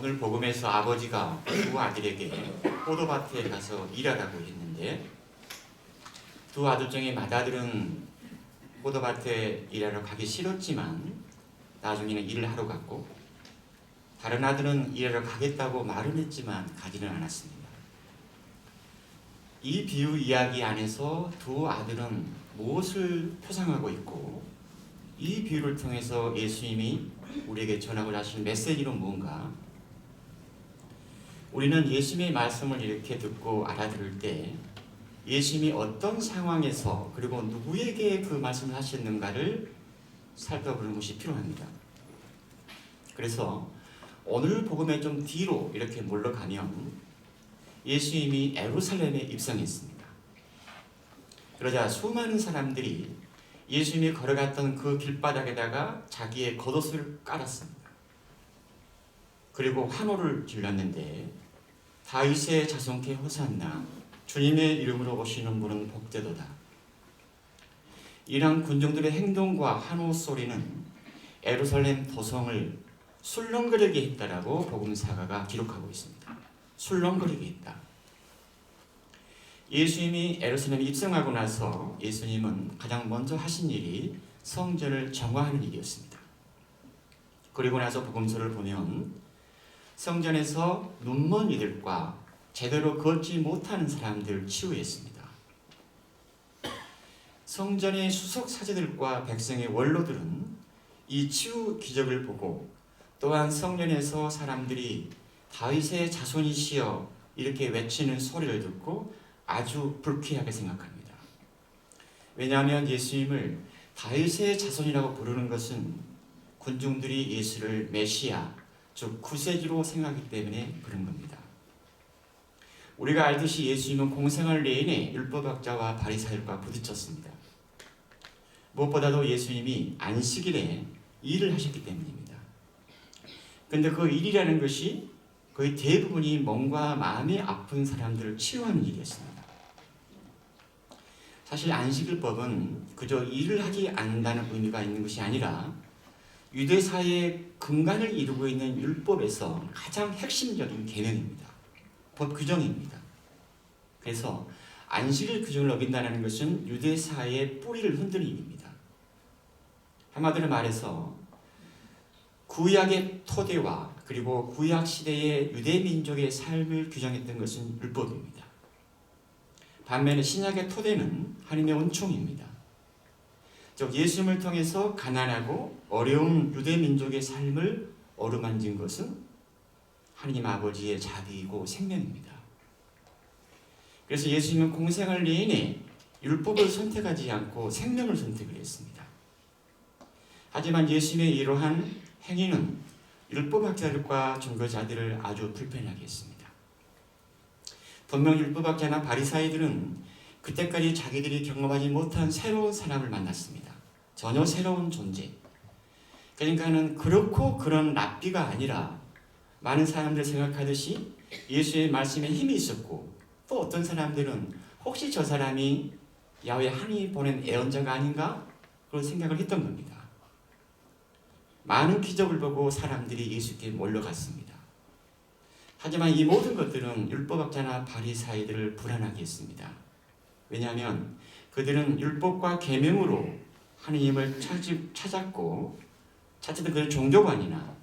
오늘 복음에서 아버지가 두 아들에게 포도밭에 가서 일하라고 했는데 두 아들 중에 맏아들은 포도밭에 일하러 가기 싫었지만 나중에는 일을 하러 갔고 다른 아들은 일하러 가겠다고 말은 했지만 가지는 않았습니다. 이 비유 이야기 안에서 두 아들은 무엇을 표상하고 있고 이 비유를 통해서 예수님이 우리에게 전하고자 하신 메시지는 무언가? 우리는 예수님의 말씀을 이렇게 듣고 알아들을 때 예수님이 어떤 상황에서 그리고 누구에게 그 말씀을 하셨는가를 살펴보는 것이 필요합니다. 그래서 오늘 복음의 좀 뒤로 이렇게 물러가면 예수님이 예루살렘에 입성했습니다. 그러자 수많은 사람들이 예수님이 걸어갔던 그 길바닥에다가 자기의 겉옷을 깔았습니다. 그리고 환호를 질렀는데 다윗의 자손께 호산나 주님의 이름으로 오시는 분은 복되도다. 이러한 군중들의 행동과 환호 소리는 예루살렘 도성을 술렁거리게 했다라고 복음사가가 기록하고 있습니다. 술렁거리게 했다. 예수님이 예루살렘에 입성하고 나서 예수님은 가장 먼저 하신 일이 성전을 정화하는 일이었습니다. 그리고 나서 복음서를 보면 성전에서 눈먼 이들과 제대로 걷지 못하는 사람들을 치유했습니다. 성전의 수석 사제들과 백성의 원로들은 이 치유 기적을 보고 또한 성전에서 사람들이 다윗의 자손이시여 이렇게 외치는 소리를 듣고 아주 불쾌하게 생각합니다. 왜냐하면 예수님을 다윗의 자손이라고 부르는 것은 군중들이 예수를 메시아, 즉 구세주로 생각하기 때문에 그런 겁니다. 우리가 알듯이 예수님은 공생활 내내 율법학자와 바리사이들과 부딪혔습니다. 무엇보다도 예수님이 안식일에 일을 하셨기 때문입니다. 그런데 그 일이라는 것이 거의 대부분이 몸과 마음이 아픈 사람들을 치유하는 일이었습니다. 사실 안식일법은 그저 일을 하지 않는다는 의미가 있는 것이 아니라 유대사회의 근간을 이루고 있는 율법에서 가장 핵심적인 개념입니다. 법 규정입니다. 그래서 안식일 규정을 어긴다는 것은 유대사회의 뿌리를 흔드는 일입니다. 한마디로 말해서 구약의 토대와 그리고 구약 시대의 유대민족의 삶을 규정했던 것은 율법입니다. 반면에 신약의 토대는 하나님의 은총입니다. 즉 예수님을 통해서 가난하고 어려운 유대민족의 삶을 어루만진 것은 하나님 아버지의 자비이고 생명입니다. 그래서 예수님은 공생활 내내 율법을 선택하지 않고 생명을 선택을 했습니다. 하지만 예수님의 이러한 행위는 율법학자들과 종교자들을 아주 불편하게 했습니다. 분명 율법학자나 바리사이들은 그때까지 자기들이 경험하지 못한 새로운 사람을 만났습니다. 전혀 새로운 존재. 그러니까는 그렇고 그런 랍비가 아니라 많은 사람들 생각하듯이 예수의 말씀에 힘이 있었고 또 어떤 사람들은 혹시 저 사람이 야훼 하나님이 보낸 예언자가 아닌가? 그런 생각을 했던 겁니다. 많은 기적을 보고 사람들이 예수께 몰려갔습니다. 하지만 이 모든 것들은 율법학자나 바리사이들을 불안하게 했습니다. 왜냐하면 그들은 율법과 계명으로 하나님을 찾았고 자칫 그 종교관이나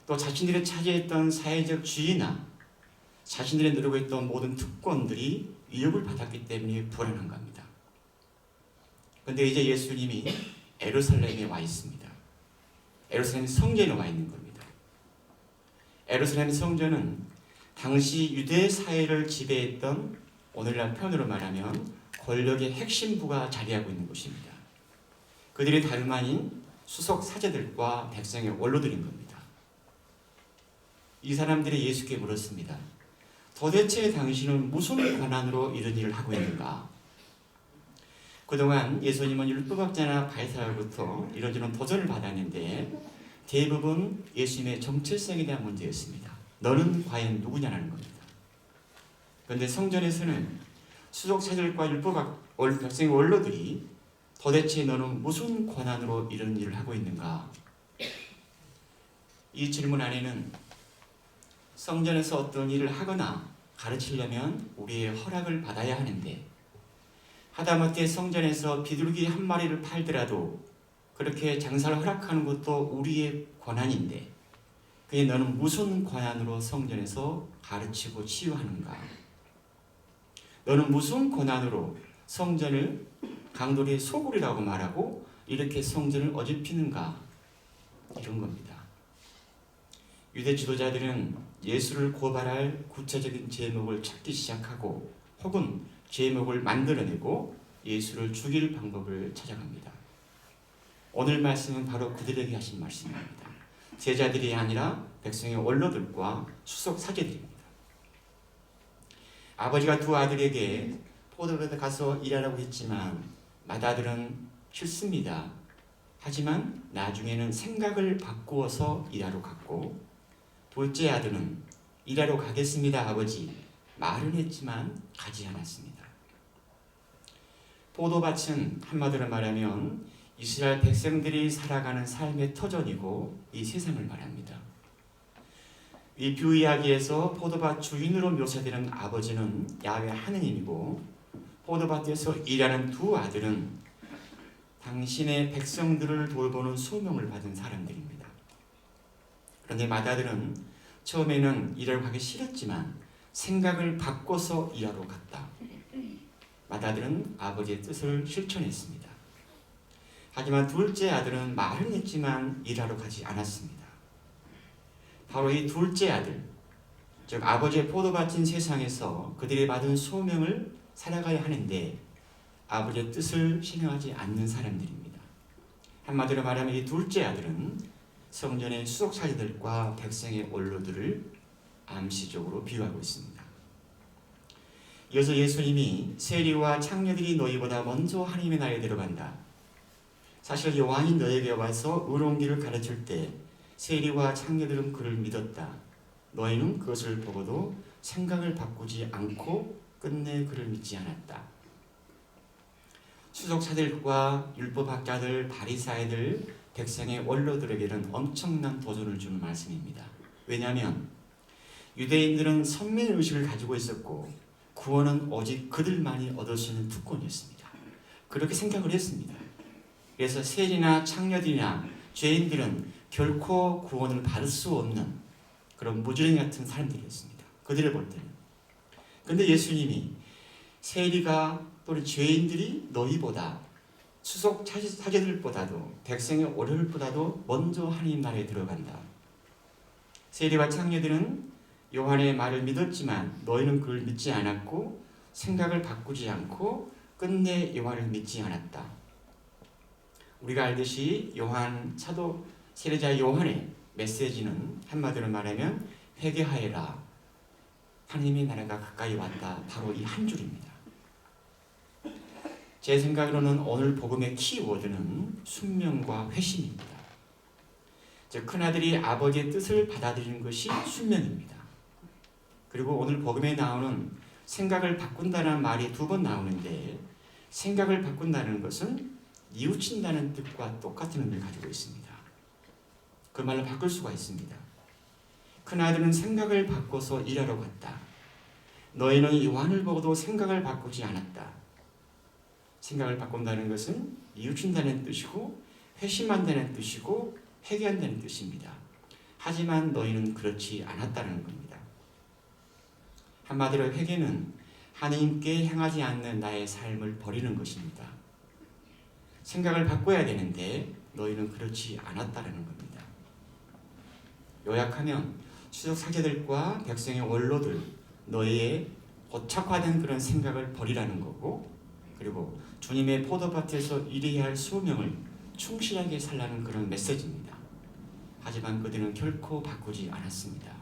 또 자신들이 차지했던 사회적 지위나 자신들이 누리고 있던 모든 특권들이 위협을 받았기 때문에 불안한 겁니다. 그런데 이제 예수님이 예루살렘에 와 있습니다. 예루살렘 성전에 와 있는 겁니다. 예루살렘 성전은 당시 유대 사회를 지배했던 오늘날 표현으로 말하면 권력의 핵심부가 자리하고 있는 곳입니다. 그들이 다름 아닌 수석 사제들과 백성의 원로들인 겁니다. 이 사람들이 예수께 물었습니다. 도대체 당신은 무슨 권한으로 이런 일을 하고 있는가? 그동안 예수님은 율법학자나 바리사이로부터 이런저런 도전을 받았는데 대부분 예수님의 정체성에 대한 문제였습니다. 너는 과연 누구냐는 겁니다. 그런데 성전에서는 수석사제들과 율법학 백성의 원로들이 도대체 너는 무슨 권한으로 이런 일을 하고 있는가? 이 질문 안에는 성전에서 어떤 일을 하거나 가르치려면 우리의 허락을 받아야 하는데, 하다못해 성전에서 비둘기 한 마리를 팔더라도 그렇게 장사를 허락하는 것도 우리의 권한인데, 그게 너는 무슨 권한으로 성전에서 가르치고 치유하는가? 너는 무슨 권한으로 성전을 강도리의 소굴이라고 말하고 이렇게 성전을 어집히는가? 이런 겁니다. 유대 지도자들은 예수를 고발할 구체적인 제목을 찾기 시작하고, 혹은 제목을 만들어내고 예수를 죽일 방법을 찾아갑니다. 오늘 말씀은 바로 그들에게 하신 말씀입니다. 제자들이 아니라 백성의 원로들과 수석 사제들입니다. 아버지가 두 아들에게 포도밭에 가서 일하라고 했지만 맏아들은 싫습니다. 하지만 나중에는 생각을 바꾸어서 일하러 갔고, 둘째 아들은 일하러 가겠습니다 아버지 말은 했지만 가지 않았습니다. 포도밭은 한마디로 말하면 이스라엘 백성들이 살아가는 삶의 터전이고 이 세상을 말합니다. 이 뷰 이야기에서 포도밭 주인으로 묘사되는 아버지는 야훼 하느님이고, 포도밭에서 일하는 두 아들은 당신의 백성들을 돌보는 소명을 받은 사람들입니다. 그런데 맏아들은 처음에는 일하러 가기 싫었지만 생각을 바꿔서 일하러 갔다. 맏아들은 아버지의 뜻을 실천했습니다. 하지만 둘째 아들은 말은 했지만 일하러 가지 않았습니다. 바로 이 둘째 아들, 즉 아버지의 포도밭인 세상에서 그들이 받은 소명을 살아가야 하는데 아버지의 뜻을 실행하지 않는 사람들입니다. 한마디로 말하면 이 둘째 아들은 성전의 수석사제들과 백성의 원로들을 암시적으로 비유하고 있습니다. 이어서 예수님이 세리와 창녀들이 너희보다 먼저 하나님의 나라에 들어간다. 사실 요한이 너에게 와서 의로운 길을 가르칠 때 세리와 창녀들은 그를 믿었다. 너희는 그것을 보고도 생각을 바꾸지 않고 끝내 그를 믿지 않았다. 수석사들과 율법학자들, 바리사이들, 백성의 원로들에게는 엄청난 도전을 주는 말씀입니다. 왜냐하면 유대인들은 선민의식을 가지고 있었고 구원은 오직 그들만이 얻을 수 있는 특권이었습니다. 그렇게 생각을 했습니다. 그래서 세리나 창녀들이나 죄인들은 결코 구원을 받을 수 없는 그런 무지랭이 같은 사람들이었습니다. 그들을 볼 때는. 그런데 예수님이 세리가 또는 죄인들이 너희보다 수석 사제들보다도 백성의 어른보다도 먼저 하나님 나라에 들어간다. 세리와 창녀들은 요한의 말을 믿었지만 너희는 그를 믿지 않았고 생각을 바꾸지 않고 끝내 요한을 믿지 않았다. 우리가 알듯이 요한 사도 세례자 요한의 메시지는 한마디로 말하면 회개하여라, 하나님의 나라가 가까이 왔다. 바로 이 한 줄입니다. 제 생각으로는 오늘 복음의 키워드는 순명과 회심입니다. 즉 큰아들이 아버지의 뜻을 받아들이는 것이 순명입니다. 그리고 오늘 복음에 나오는 생각을 바꾼다는 말이 두 번 나오는데, 생각을 바꾼다는 것은 뉘우친다는 뜻과 똑같은 의미를 가지고 있습니다. 그 말로 바꿀 수가 있습니다. 큰아들은 생각을 바꿔서 일하러 갔다. 너희는 요한을 보고도 생각을 바꾸지 않았다. 생각을 바꾼다는 것은 뉘우친다는 뜻이고 회심한다는 뜻이고 회개한다는 뜻입니다. 하지만 너희는 그렇지 않았다는 겁니다. 한마디로 회개는 하나님께 향하지 않는 나의 삶을 버리는 것입니다. 생각을 바꿔야 되는데 너희는 그렇지 않았다는 겁니다. 요약하면 수석 사제들과 백성의 원로들, 너희의 고착화된 그런 생각을 버리라는 거고, 그리고 주님의 포도밭에서 일해야 할 소명을 충실하게 살라는 그런 메시지입니다. 하지만 그들은 결코 바꾸지 않았습니다.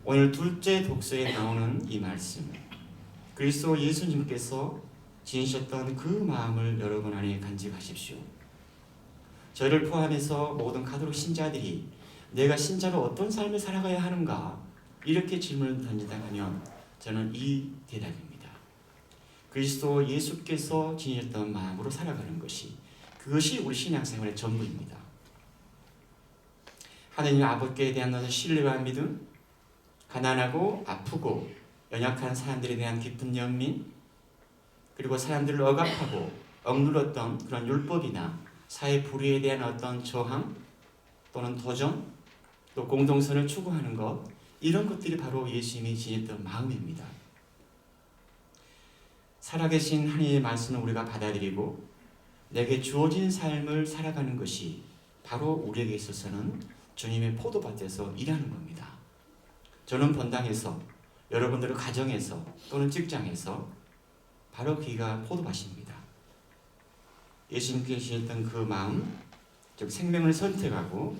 오늘 둘째 독서에 나오는 이 말씀, 그리스도 예수님께서 지니셨던 그 마음을 여러분 안에 간직하십시오. 저를 포함해서 모든 가톨릭 신자들이 내가 신자로 어떤 삶을 살아가야 하는가, 이렇게 질문을 던진다면 저는 이 대답입니다. 그리스도 예수께서 지니셨던 마음으로 살아가는 것이, 그것이 우리 신앙생활의 전부입니다. 하느님 아버지에 대한 어떤 신뢰와 믿음, 가난하고 아프고 연약한 사람들에 대한 깊은 연민, 그리고 사람들을 억압하고 억눌렀던 그런 율법이나 사회 불의에 대한 어떤 저항 또는 도전, 또 공동선을 추구하는 것, 이런 것들이 바로 예수님이 지녔던 마음입니다. 살아계신 하나님의 말씀을 우리가 받아들이고 내게 주어진 삶을 살아가는 것이 바로 우리에게 있어서는 주님의 포도밭에서 일하는 겁니다. 저는 본당에서, 여러분들의 가정에서 또는 직장에서 바로 그가 포도밭입니다. 예수님께서 주셨던 그 마음, 즉 생명을 선택하고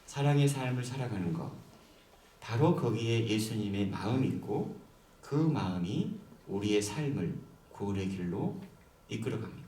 사랑의 삶을 살아가는 것, 바로 거기에 예수님의 마음이 있고 그 마음이 우리의 삶을 구원의 길로 이끌어갑니다.